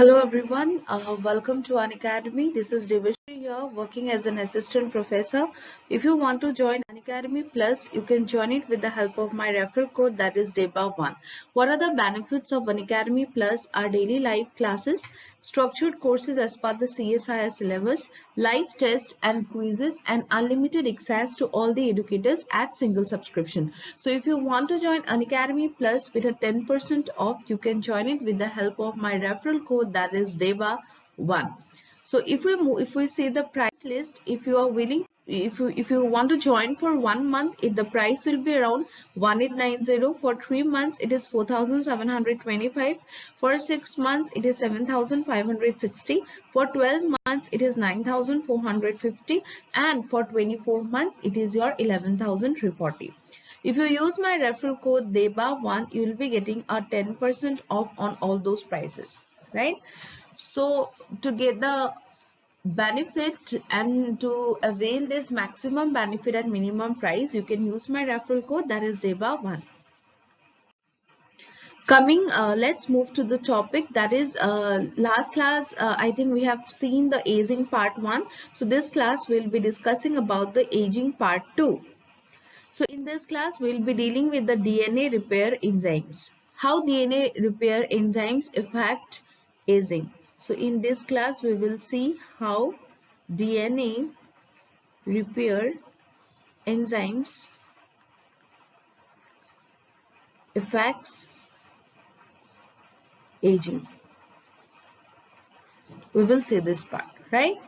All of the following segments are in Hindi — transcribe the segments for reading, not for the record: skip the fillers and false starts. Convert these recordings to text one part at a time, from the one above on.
Hello everyone, welcome to Unacademy. This is Devashri here working as an assistant professor. If you want to join Unacademy Plus, you can join it with the help of my referral code, that is DEBA1. What are the benefits of Unacademy Plus? Are daily live classes, structured courses as per the CSIS syllabus, live tests and quizzes, and unlimited access to all the educators at single subscription. So if you want to join Unacademy Plus with a 10% off, you can join it with the help of my referral code, that is DEBA1. So if we see the price list, if you are willing, if you want to join for 1 month, the price will be around 1890. For 3 months it is 4725. For 6 months it is 7560. For 12 months it is 9450, and for 24 months it is your 11340. If you use my referral code DEBA1, you will be getting a 10% off on all those prices, right? So to get the benefit and to avail this maximum benefit at minimum price, you can use my referral code, that is DEBA1. Let's move to the topic, that is last class. I think we have seen the aging part 1. So this class will be discussing about the aging part 2. So in this class, we'll be dealing with the DNA repair enzymes. How DNA repair enzymes affect aging. So in this class, we will see how DNA repair enzymes affects aging. We will see this part, right?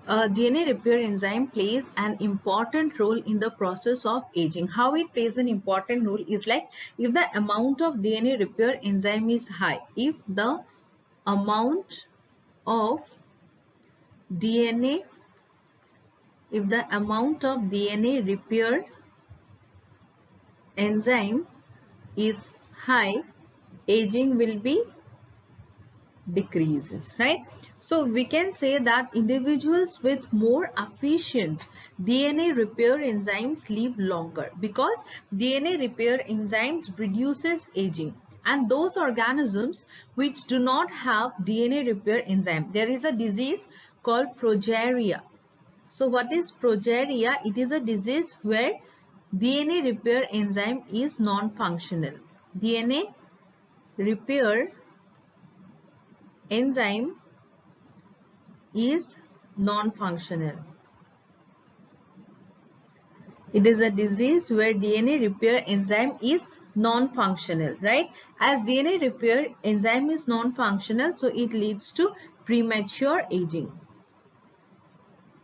DNA repair enzyme plays an important role in the process of aging. How it plays an important role is like, if the amount of DNA repair enzyme is high, if the amount of DNA, if the amount of DNA repair enzyme is high, aging will be decreases, right? So we can say that individuals with more efficient DNA repair enzymes live longer, because DNA repair enzymes reduces aging. And those organisms which do not have DNA repair enzyme, there is a disease called progeria. So what is progeria? It is a disease where DNA repair enzyme is non-functional. DNA repair enzyme is non-functional. It is a disease where DNA repair enzyme is non-functional, right? As DNA repair enzyme is non-functional, so it leads to premature aging.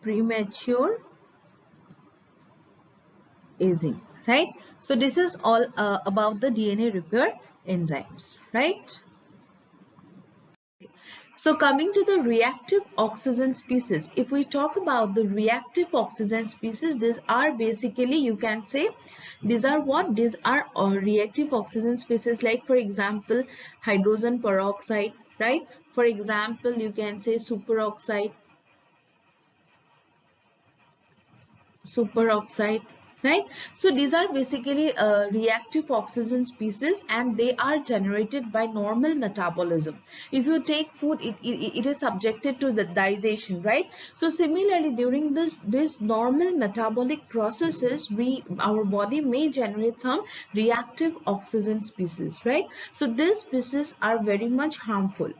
Premature aging, right? So this is all about the DNA repair enzymes, right? So coming to the reactive oxygen species, if we talk about the reactive oxygen species, these are basically, you can say, these are what? These are reactive oxygen species, like for example, hydrogen peroxide, right? For example, you can say superoxide, right? So these are basically reactive oxygen species, and they are generated by normal metabolism. If you take food, it is subjected to the digestion, right? So similarly, during this normal metabolic processes, our body may generate some reactive oxygen species, right? So these species are very much harmful.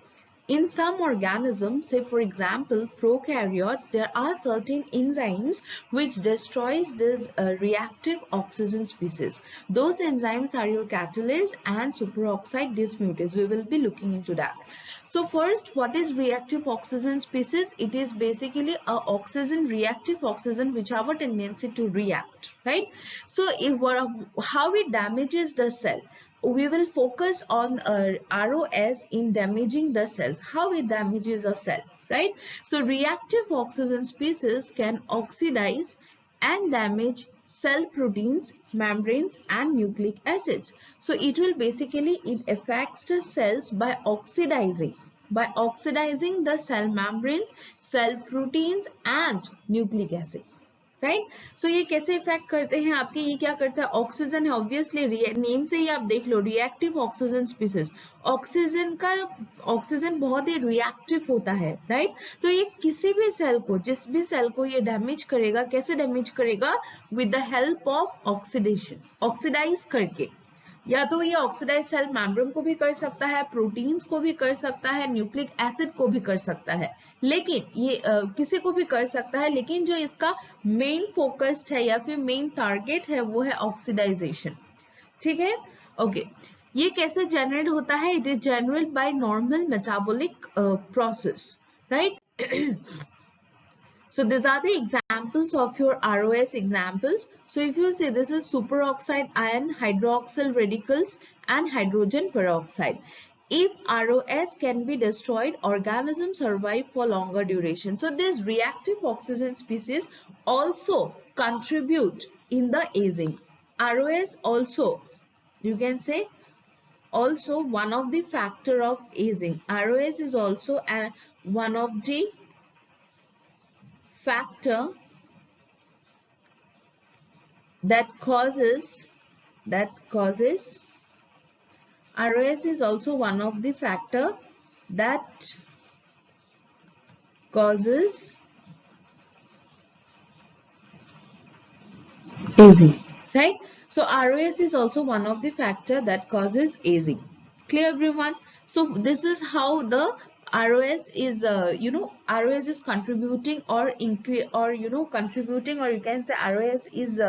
In some organisms, say for example prokaryotes, there are certain enzymes which destroys this reactive oxygen species. Those enzymes are your catalase and superoxide dismutase. We will be looking into that. So first, what is reactive oxygen species? It is basically a oxygen, reactive oxygen, which have a tendency to react, right? So how it damages the cell, we will focus on ROS in damaging the cells, how it damages a cell, right? So reactive oxygen species can oxidize and damage cell proteins, membranes and nucleic acids. So it will basically, it affects the cells by oxidizing the cell membranes, cell proteins and nucleic acid. Right. So ये कैसे इफेक्ट करते हैं आपके, ये क्या करता है, ऑक्सीजन है ऑब्वियसली, नेम से ही आप देख low reactive oxygen species, oxygen बहुत ही रिएक्टिव होता है, राइट। तो ये किसी भी सेल को, जिस भी सेल को ये डैमेज करेगा, कैसे डैमेज करेगा, with the help of oxidation, oxidise करके। या तो ये ऑक्सीडाइज सेल मेम्ब्रेन को भी कर सकता है, प्रोटीन्स को भी कर सकता है, न्यूक्लिक एसिड को भी कर सकता है, लेकिन ये किसी को भी कर सकता है, लेकिन जो इसका मेन फोकस्ड है या फिर मेन टारगेट है वो है ऑक्सीडाइजेशन, ठीक है। ओके, ये कैसे जनरेट होता है, it is generate by normal metabolic process, right. So these are the examples of your ROS examples. So if you see, this is superoxide ion, hydroxyl radicals and hydrogen peroxide. If ROS can be destroyed, organisms survive for longer duration. So these reactive oxygen species also contribute in the aging. ROS also, you can say, also one of the factor of aging. ROS is also one of the factor that causes ROS is also one of the factor that causes aging, right. So ROS is also one of the factor that causes aging. Clear everyone? So this is how the ROS is ROS is contributing or contributing, or you can say ROS is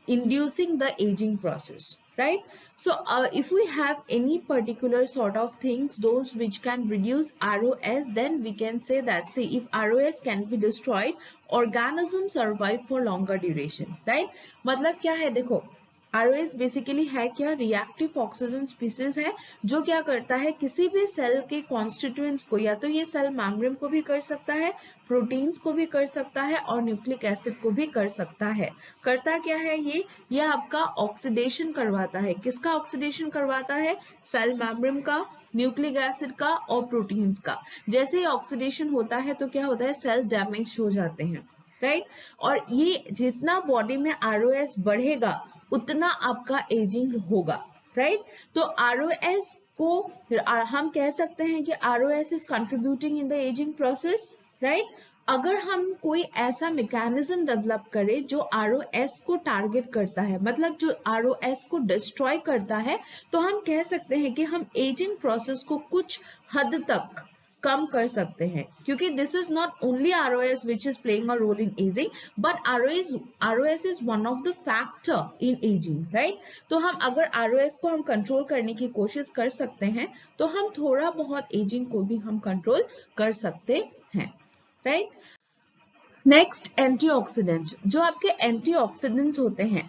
inducing the aging process, right. So if we have any particular sort of things, those which can reduce ROS, then we can say that, see, if ROS can be destroyed, organisms survive for longer duration, right. मतलब क्या है, देखो ROS बेसिकली है क्या, रिएक्टिव ऑक्सीजन स्पीसीज है, जो क्या करता है, किसी भी सेल के कॉन्स्टिट्यूएंट्स को, या तो ये सेल मेम्ब्रेन को भी कर सकता है, प्रोटीन्स को भी कर सकता है, और न्यूक्लिक एसिड को भी कर सकता है। करता क्या है ये आपका ऑक्सीडेशन करवाता है। किसका ऑक्सीडेशन करवाता है, सेल मेम्ब्रेन का, न्यूक्लिक एसिड का और प्रोटीन्स का। जैसे ही ऑक्सीडेशन होता है तो क्या होता है, सेल डैमेज हो जाते हैं, राइट। और ये जितना बॉडी में ROS बढ़ेगा उतना आपका एजिंग होगा, राइट। तो ROS को हम कह सकते हैं कि ROS is contributing in the ageing process, right. अगर हम कोई ऐसा मैकेनिज्म डेवलप करें जो ROS को टारगेट करता है, मतलब जो ROS को डिस्ट्रॉय करता है, तो हम कह सकते हैं कि हम एजिंग प्रोसेस को कुछ हद तक कम कर सकते हैं, क्योंकि this is not only ROS which is playing a role in ageing, but ROS is one of the factor in ageing, right. तो हम अगर ROS को हम कंट्रोल करने की कोशिश कर सकते हैं, तो हम थोड़ा बहुत एजिंग को भी हम कंट्रोल कर सकते हैं, राइट। नेक्स्ट एंटीऑक्सीडेंट, जो आपके एंटीऑक्सीडेंट्स होते हैं,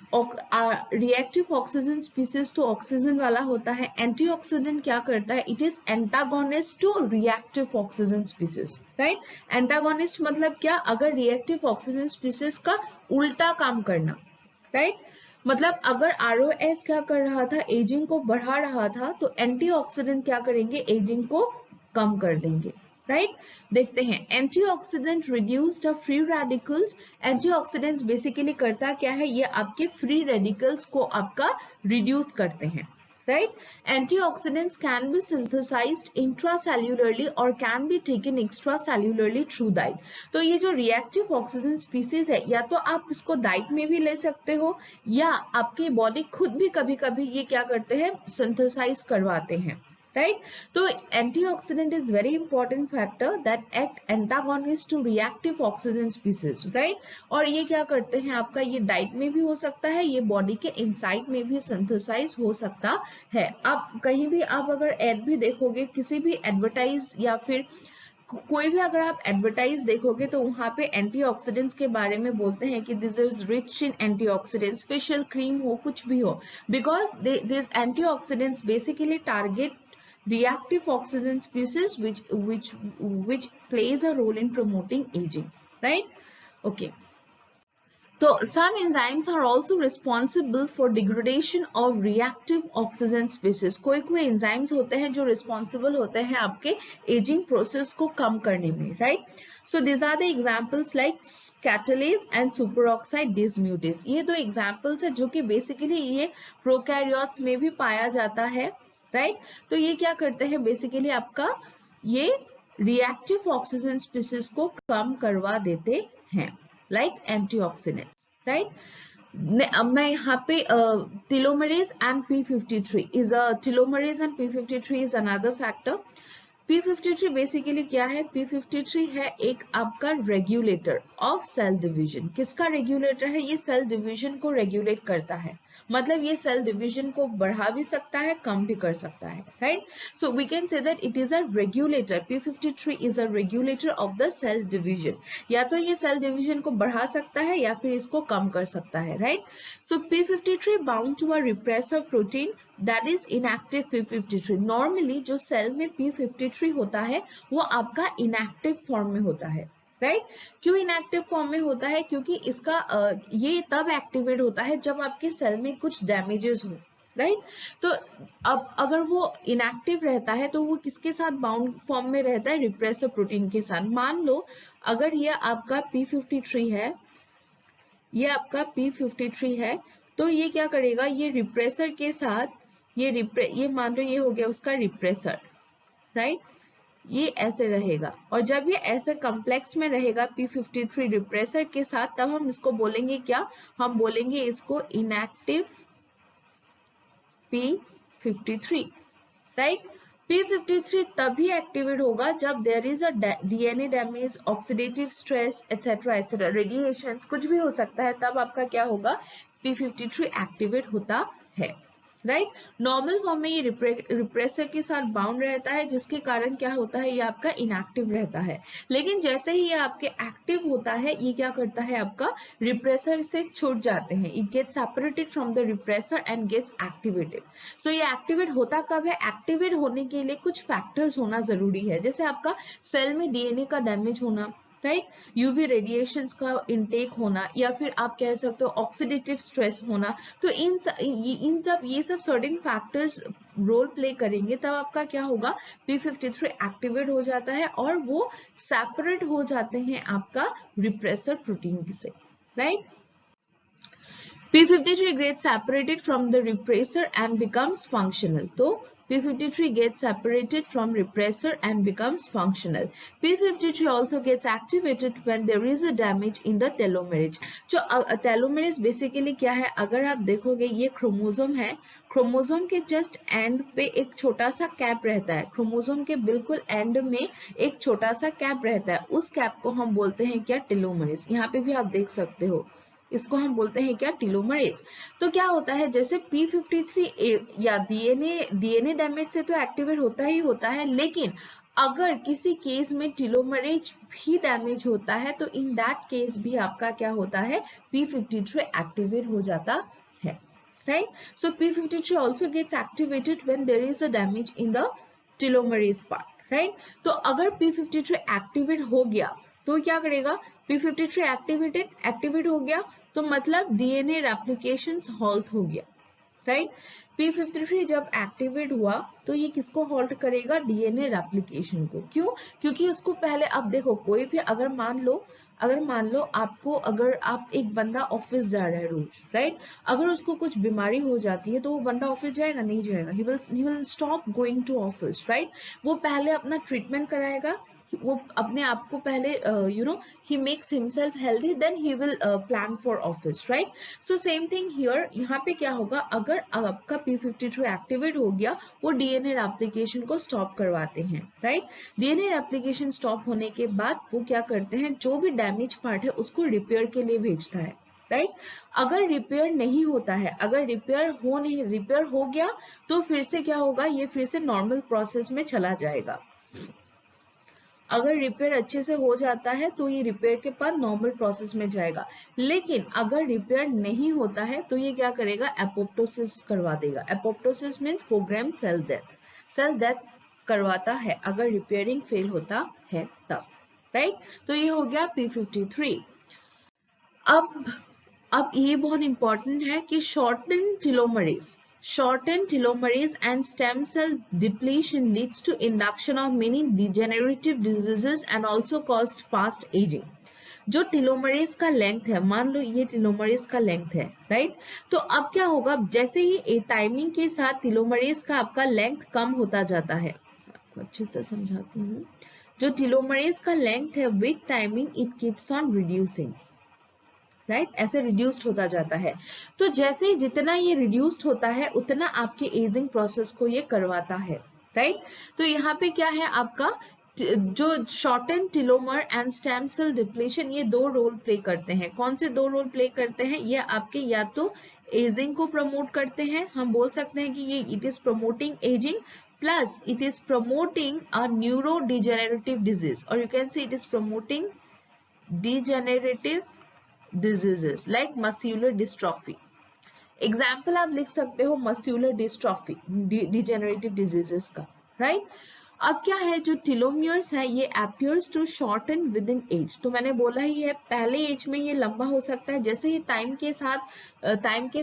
रिएक्टिव ऑक्सीजन स्पीसीज तो ऑक्सीजन वाला होता है, एंटीऑक्सीडेंट क्या करता है, it is antagonist to reactive oxygen species, right. Antagonist मतलब क्या, अगर रिएक्टिव ऑक्सीजन स्पीसीज का उल्टा काम करना, राइट। मतलब अगर ROS क्या कर रहा था, एजिंग को बढ़ा रहा था, तो एंटीऑक्सीडेंट क्या करेंगे, एजिंग को कम कर देंगे, राइट। देखते हैं, antioxidant reduce the free radicals. Antioxidants basically करता क्या है, ये आपके फ्री रेडिकल्स को आपका रिड्यूस करते हैं, right. Antioxidants can be synthesised intracellularly और can be taken extracellularly through diet. तो ये जो रिएक्टिव ऑक्सीजन स्पीसीज है, या तो आप इसको डाइट में भी ले सकते हो, या आपकी बॉडी खुद भी कभी कभी ये क्या करते हैं, सिंथेसाइज करवाते हैं, right. तो antioxidant is very important factor that act antagonist to reactive oxygen species, right. और ये क्या करते हैं, आपका ये डाइट में भी हो सकता है, ये बॉडी के इनसाइड में भी सिंथेसाइज हो सकता है। आप कहीं भी आप अगर एड भी देखोगे, किसी भी एडवर्टाइज या फिर कोई भी अगर आप एडवर्टाइज देखोगे, तो वहां पे एंटीऑक्सीडेंट्स के बारे में बोलते हैं कि this is rich in antioxidants, facial cream हो, कुछ भी हो, because this antioxidants basically target reactive oxygen species which plays a role in promoting aging, right. Okay, तो some enzymes are also responsible for degradation of reactive oxygen species. कोई कोई enzymes होते हैं जो responsible होते हैं आपके aging process को कम करने में, right? So these are the examples like catalase and superoxide dismutase. ये दो examples है जो कि basically ये prokaryotes में भी पाया जाता है, right? तो ये क्या करते हैं basically आपका ये reactive oxygen species को कम करवा देते हैं, like antioxidants, right? अब मैं यहाँ पे telomerase and p53 is a telomerase and p53 is another factor. p53 basically क्या है? p53 है एक आपका रेगुलेटर ऑफ सेल डिवीजन. किसका रेगुलेटर है? ये सेल डिवीजन को रेगुलेट करता है. मतलब ये सेल डिवीजन को बढ़ा भी सकता है, कम भी कर सकता है, right? So we can say that it is a regulator. p53 is a regulator of the cell division. या तो ये सेल डिवीजन को बढ़ा सकता है या फिर इसको कम कर सकता है, right? So p53 bound to a repressor protein that is inactive p53. Normally जो सेल में p53 होता है वो आपका इनएक्टिव फॉर्म में होता है, राइट? क्यों इनएक्टिव फॉर्म में होता है? क्योंकि इसका ये तब एक्टिवेट होता है जब आपके सेल में कुछ डैमेजेस हो, राइट? तो अब अगर वो इनएक्टिव रहता है तो वो किसके साथ बाउंड फॉर्म में रहता है? रिप्रेसर प्रोटीन के साथ. मान लो अगर ये आपका p53 है, ये आपका p53 है, तो ये क्या करेगा? ये रिप्रेसर के साथ ये मान लो ये हो गया उसका रिप्रेसर, राइट? ये ऐसे रहेगा और जब ये ऐसे कॉम्प्लेक्स में रहेगा p53 रिप्रेसर के साथ, तब हम इसको बोलेंगे क्या? हम बोलेंगे इसको इनएक्टिव p53, राइट? p53 तभी एक्टिवेट होगा जब there is a DNA damage, oxidative stress etcetera etcetera, radiations कुछ भी हो सकता है, तब आपका क्या होगा? p53 एक्टिवेट होता है, राइट? नॉर्मल फॉर्म में ये रिप्रेसर के साथ बाउंड रहता है, जिसके कारण क्या होता है? ये आपका इनएक्टिव रहता है. लेकिन जैसे ही ये आपके एक्टिव होता है, ये क्या करता है? आपका रिप्रेसर से छूट जाते हैं. It gets separated from the repressor and gets activated. So ये एक्टिवेट होता कब है? एक्टिवेट होने के लिए कुछ फैक्टर्स होना जरूरी है, जैसे आपका सेल में डीएनए का डैमेज होना, राइट? यूवी रेडिएशंस का इनटेक होना, या फिर आप कह सकते हो ऑक्सीडेटिव स्ट्रेस होना. तो ये सब सर्टेन फैक्टर्स रोल प्ले करेंगे, तब आपका क्या होगा? p53 एक्टिवेट हो जाता है और वो सेपरेट हो जाते हैं आपका रिप्रेसर प्रोटीन से, right? p53 gets separated from the repressor and becomes functional. तो p53 gets separated from repressor and becomes functional. p53 also gets activated when there is a damage in the telomerase. जो telomerase basically क्या है? अगर आप देखोगे ये क्रोमोसोम है, क्रोमोसोम के जस्ट एंड पे एक छोटा सा कैप रहता है. क्रोमोसोम के बिल्कुल एंड में एक छोटा सा कैप रहता है. उस कैप को हम बोलते हैं क्या? टेलोमरेज. यहाँ पे भी आप देख सकते हो, इसको हम बोलते हैं क्या? टेलोमरेज. तो क्या होता है? जैसे p53 या डीएनए डैमेज से तो एक्टिवेट होता ही होता है, लेकिन अगर किसी केस में टेलोमरेज भी डैमेज होता है तो इन दैट केस भी आपका क्या होता है? p53 एक्टिवेट हो जाता है, right? So p53 also gets activated when there is a damage in the telomerase part, right? तो अगर p53 एक्टिवेट हो गया तो क्या करेगा? p53 एक्टिवेट हो गया तो मतलब डीएनए रेप्लिकेशन हॉल्ट हो गया, राइट? p53 जब एक्टिवेट हुआ तो ये किसको हॉल्ट करेगा? डीएनए रेप्लिकेशन को. क्यों? क्योंकि उसको पहले, अब देखो कोई भी अगर मान लो आपको, अगर आप एक बंदा ऑफिस जा रहा है रोज, राइट? अगर उसको कुछ बीमारी हो जाती है तो वो बंदा ऑफिस जाएगा? नहीं जाएगा. He will stop going to office, right? वो पहले अपना ट्रीटमेंट कराएगा, वो अपने आप को पहले he makes himself healthy, then he will plan for office, right? So same thing here. यहाँ पे क्या होगा? अगर आपका p53 एक्टिवेट हो गया, वो डीएनए रेप्लिकेशन को स्टॉप करवाते हैं, राइट? डीएनए रेप्लिकेशन स्टॉप होने के बाद वो क्या करते हैं? जो भी डैमेज पार्ट है उसको रिपेयर के लिए भेजता है, राइट? अगर रिपेयर नहीं होता है, अगर रिपेयर हो गया तो फिर से क्या होगा? ये फिर से नॉर्मल प्रोसेस में चला जाएगा. अगर रिपेयर अच्छे से हो जाता है तो ये रिपेयर के बाद नॉर्मल प्रोसेस में जाएगा. लेकिन अगर रिपेयर नहीं होता है तो ये क्या करेगा? एपोप्टोसिस करवा देगा. Apoptosis means program cell death करवाता है अगर रिपेयरिंग फेल होता है तब, राइट? तो ये हो गया p53. अब अब ये बहुत इंपॉर्टेंट है कि shortened telomerase and stem cell depletion leads to induction of many degenerative diseases and also caused fast aging. जो टीलोमरेज का लेंथ है, मान लो ये टीलोमरेज का लेंथ है, राइट? तो अब क्या होगा, जैसे ही टाइमिंग के साथ टीलोमरेज का आपका लेंथ कम होता जाता है, आपको अच्छे से समझाती हूँ, जो टीलोमरेज का लेंथ है with timing it keeps on reducing, right? ऐसे रिड्यूस्ड होता जाता है। तो जैसे ही जितना ये रिड्यूस्ड होता है उतना आपके एजिंग प्रोसेस को ये करवाता है, राइट? तो यहाँ पे क्या है आपका, जो shorten telomere and stem cell depletion, ये दो रोल प्ले करते हैं। कौन से दो रोल प्ले करते हैं? ये आपके या तो एजिंग को प्रमोट करते हैं, हम बोल सकते हैं कि ये it is promoting ageing, plus it is promoting a neuro degenerative disease, और you can say it is promoting degenerative diseases like muscular dystrophy. Example आप लिख सकते हो मस्कुलर डिस्ट्रॉफी, डिजेनरेटिव डिजीजेस का, राइट? अब क्या है, जो टीलोमियर्स है ये appears to shorten with in age. तो मैंने बोला ही है, पहले एज में ये लंबा हो सकता है, जैसे ही टाइम के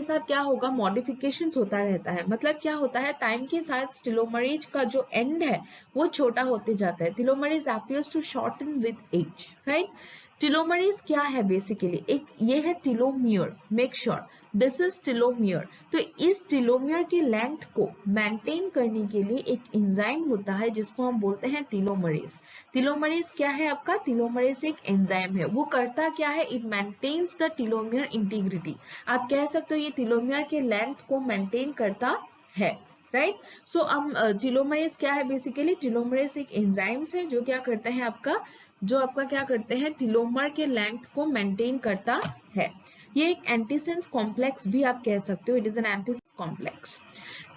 साथ क्या होगा, मॉडिफिकेशंस होता रहता है। मतलब क्या होता है, टाइम के साथ टेलोमरेज का जो एंड है वो छोटा होते जाता है। Telomerase appears to shorten with age, right? Telomerase क्या है बेसिकली, एक ये है telomere, make sure this is telomere. तो इस टेलोमियर की लेंथ को मेंटेन करने के लिए एक एंजाइम होता है जिसको हम बोलते हैं टेलोमरेज। टेलोमरेज क्या है आपका, टेलोमरेज एक एंजाइम है, वो करता क्या है, it maintains the telomere integrity. आप कह सकते हो ये टेलोमियर के लेंथ को मेंटेन करता है, राइट? सो हम टेलोमरेज क्या है बेसिकली, टेलोमरेज एक एंजाइम्स है जो क्या करते हैं आपका, जो आपका क्या करते हैं, टेलोमर के लेंथ को मेंटेन करता है। ये एक एंटीसेंस कॉम्प्लेक्स भी आप कह सकते हो, it is an antisense complex.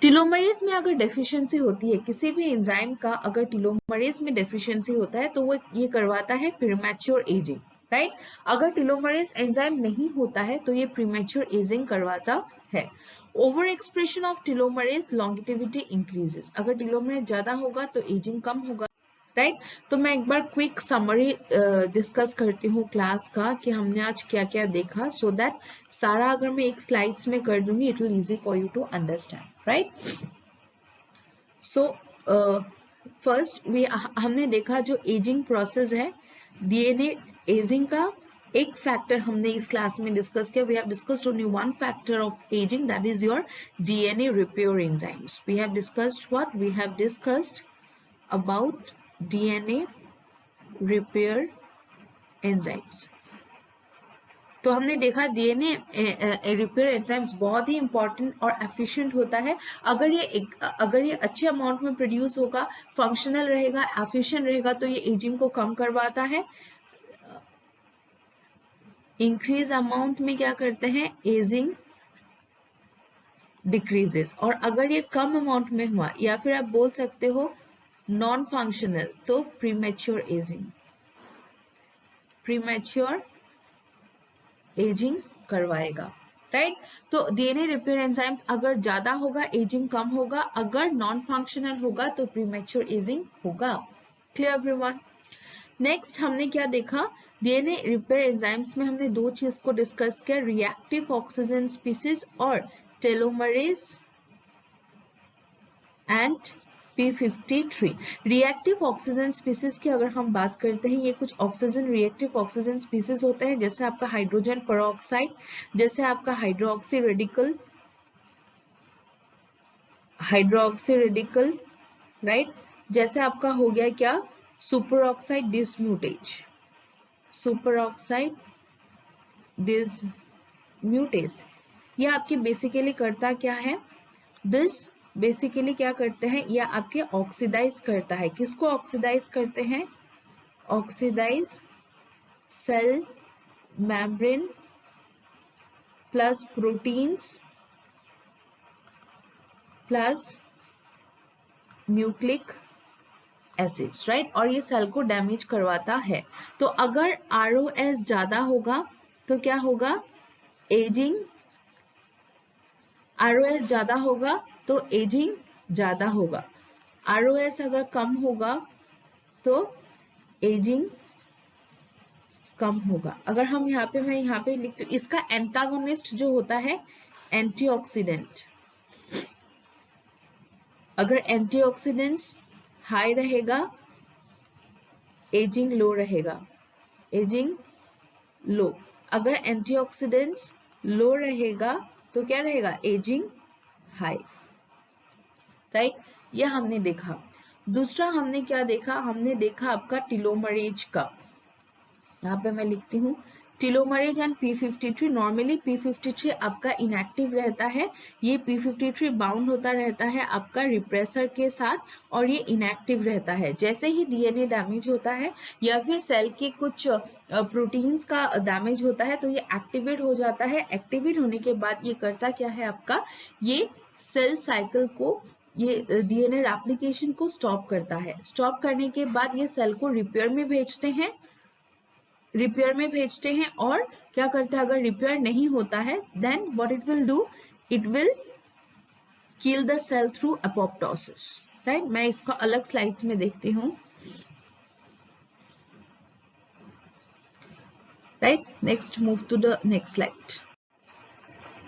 Telomerase में अगर डेफिशिएंसी होती है किसी भी एंजाइम का, अगर टेलोमरेज में डेफिशिएंसी होता है तो वो ये करवाता है प्रीमैच्योर एजिंग, राइट? अगर टेलोमरेज एंजाइम नहीं होता है तो ये प्रीमैच्योर एजिंग करवाता है। Over expression of telomerase longevity increases, अगर टेलोमरेज ज्यादा होगा तो एजिंग कम होगा, राइट? तो मैं एक बार क्विक समरी डिस्कस करती हूँ क्लास का कि हमने आज क्या क्या देखा, सो दैट सारा अगर मैं एक स्लाइड्स में कर दूंगी it will easy for you to understand, right? So first हमने देखा जो एजिंग प्रोसेस है, डीएनए एजिंग का एक फैक्टर हमने इस क्लास में डिस्कस किया। We have discussed only one factor of ageing, that is your DNA repair enzymes. We have discussed what, we have discussed about DNA repair enzymes। तो हमने देखा डीएनए रिपेयर एंजाइम्स बहुत ही इंपॉर्टेंट और एफिशिएंट होता है। अगर ये अच्छे अमाउंट में प्रोड्यूस होगा, फंक्शनल रहेगा, एफिशिएंट रहेगा, तो ये एजिंग को कम करवाता है। इंक्रीज अमाउंट में क्या करते हैं, एजिंग डिक्रीजेस। और अगर ये कम अमाउंट में हुआ, या फिर आप बोल सकते हो नॉन फंक्शनल, तो प्रीमैच्योर एजिंग, प्रीमैच्योर एजिंग करवाएगा, राइट? तो डीएनए रिपेयर एंजाइम्स अगर ज्यादा होगा एजिंग कम होगा, अगर नॉन फंक्शनल होगा तो प्रीमैच्योर एजिंग होगा। Clear everyone? नेक्स्ट हमने क्या देखा, डीएनए रिपेयर एंजाइम्स में हमने दो चीज को डिस्कस किया, रिएक्टिव ऑक्सीजन स्पीसीज और telomerase and P53। Reactive oxygen species की अगर हम बात करते हैं, ये कुछ ऑक्सीजन रिएक्टिव ऑक्सीजन स्पीसीज होते हैं, जैसे आपका हाइड्रोजन पेरोक्साइड, जैसे आपका हाइड्रोक्सी रेडिकल, राइट? जैसे आपका हो गया क्या, super oxide dismutase, super oxide dismutase. ये आपके बेसिकली करता क्या है, दिस बेसिकली क्या करते हैं, या आपके ऑक्सीडाइज करता है। किसको ऑक्सीडाइज करते हैं, oxidise cell membrane plus proteins plus nucleic acids, right? और ये सेल को डैमेज करवाता है। तो अगर ROS ज्यादा होगा तो क्या होगा, एजिंग, ROS ज्यादा होगा तो एजिंग ज्यादा होगा, ROS अगर कम होगा तो एजिंग कम होगा। अगर हम यहाँ पे, मैं यहाँ पे लिखती हूँ, इसका एंटागोनिस्ट जो होता है एंटीऑक्सीडेंट, अगर एंटीऑक्सीडेंट्स हाई रहेगा एजिंग लो रहेगा, एजिंग लो। अगर एंटीऑक्सीडेंट्स लो रहेगा तो क्या रहेगा, एजिंग हाई, राइट। ये हमने देखा। दूसरा हमने क्या देखा, हमने देखा आपका टीलोमरेज का, यहाँ पे मैं लिखती हूँ telomerase and P53। Normally P53 आपका इनएक्टिव रहता है, ये P53 बाउंड होता रहता है आपका रिप्रेसर के साथ और ये इनएक्टिव रहता है। जैसे ही डीएनए डैमेज होता है या फिर सेल के कुछ प्रोटीन्स का डैमेज होता है तो ये एक्टिवेट हो जाता है। एक्टिवेट होने के बाद ये करता क्या है आपका, ये सेल साइकिल को, ये डीएनए रेप्लिकेशन को स्टॉप करता है। स्टॉप करने के बाद ये सेल को रिपेयर में भेजते हैं, रिपेयर में भेजते हैं और क्या करते हैं, अगर रिपेयर नहीं होता है then what it will do, it will kill the cell through apoptosis, right. मैं इसको अलग स्लाइड्स में देखती हूँ, right. Next move to the next slide.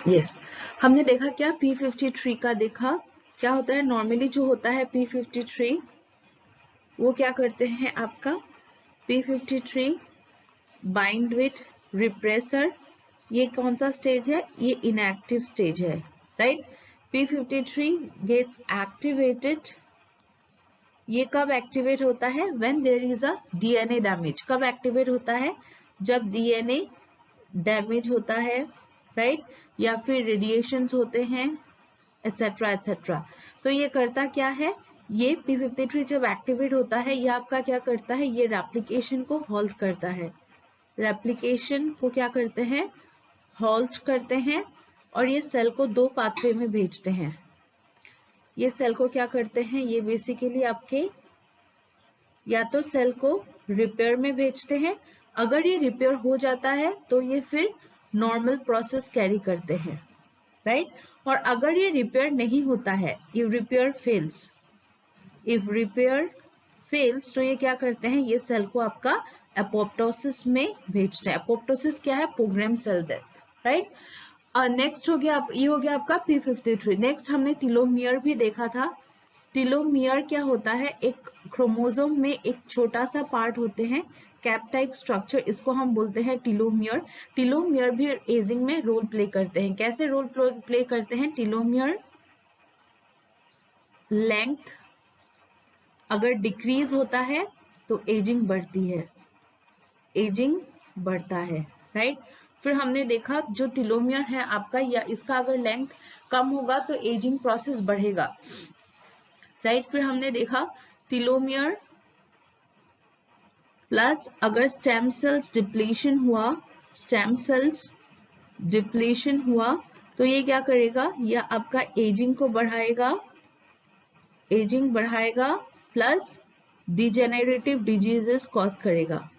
Yes, हमने देखा क्या, P53 का देखा क्या होता है। नॉर्मली जो होता है P53 वो क्या करते हैं आपका, P53 बाइंड विथ रिप्रेसर, ये कौन सा स्टेज है, ये इनएक्टिव स्टेज है, राइट। P53 गेट्स एक्टिवेटेड, ये कब एक्टिवेट होता है, when there is a DNA damage. कब एक्टिवेट होता है, जब डीएनए डैमेज होता है, राइट, या फिर रेडिएशंस होते हैं एटसेट्रा एटसेट्रा। तो ये करता क्या है, ये P53 जब एक्टिवेट होता है ये आपका क्या करता है, ये रेप्लिकेशन को हॉल्ट करता है, रेप्लिकेशन को क्या करते हैं, हॉल्ट करते हैं और ये सेल को दो पाथवे में भेजते हैं। ये सेल को क्या करते हैं, ये बेसिकली आपके या तो सेल को रिपेयर में भेजते हैं, अगर ये रिपेयर हो जाता है तो ये फिर नॉर्मल प्रोसेस कैरी करते हैं, राइट। और अगर ये रिपेयर नहीं होता है, if repair fails, if repair fails, तो ये क्या करते हैं, ये सेल को आपका एपोप्टोसिस में भेजते हैं। एपोप्टोसिस क्या है, program cell death, right. Next हो गया, ये हो गया आपका P53। नेक्स्ट हमने टीलोमियर भी देखा था। टीलोमियर क्या होता है, एक क्रोमोसोम में एक छोटा सा पार्ट होते हैं, कैप टाइप स्ट्रक्चर, इसको हम बोलते हैं टीलोमियर। टीलोमियर भी एजिंग में रोल प्ले करते हैं। कैसे रोल प्ले करते हैं, टीलोमियर लेंथ अगर डिक्रीज होता है तो एजिंग बढ़ती है, एजिंग बढ़ता है, राइट। फिर हमने देखा जो टीलोमियर है आपका, या इसका अगर लेंथ कम होगा तो एजिंग प्रोसेस बढ़ेगा, राइट। फिर हमने देखा टीलोमियर प्लस अगर स्टेम सेल्स डिप्लीशन हुआ, स्टेम सेल्स डिप्लीशन हुआ तो ये क्या करेगा, या आपका एजिंग को बढ़ाएगा, एजिंग बढ़ाएगा प्लस डिजेनरेटिव डिजीजेस कॉज करेगा,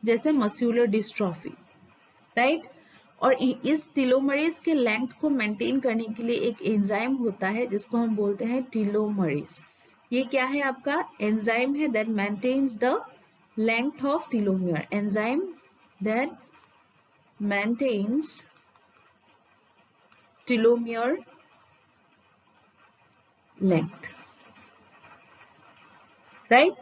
जैसे मस्कुलर डिस्ट्रॉफी, राइट। और इस टीलोमरेज के लेंथ को मेंटेन करने के लिए एक एंजाइम होता है जिसको हम बोलते हैं टीलोमरेज। ये क्या है आपका, एंजाइम है that maintains the length of telomere, enzyme that maintains telomere length, right?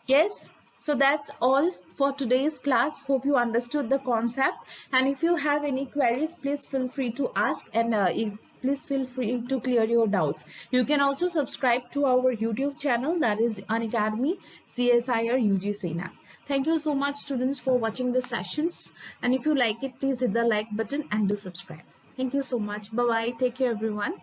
Yes, so that's all for today's class. Hope you understood the concept, and if you have any queries, please feel free to ask, and please feel free to clear your doubts. You can also subscribe to our YouTube channel, that is Unacademy CSIR UG CNAP. Thank you so much students for watching the sessions, and if you like it, please hit the like button and do subscribe. Thank you so much. Bye bye. Take care everyone.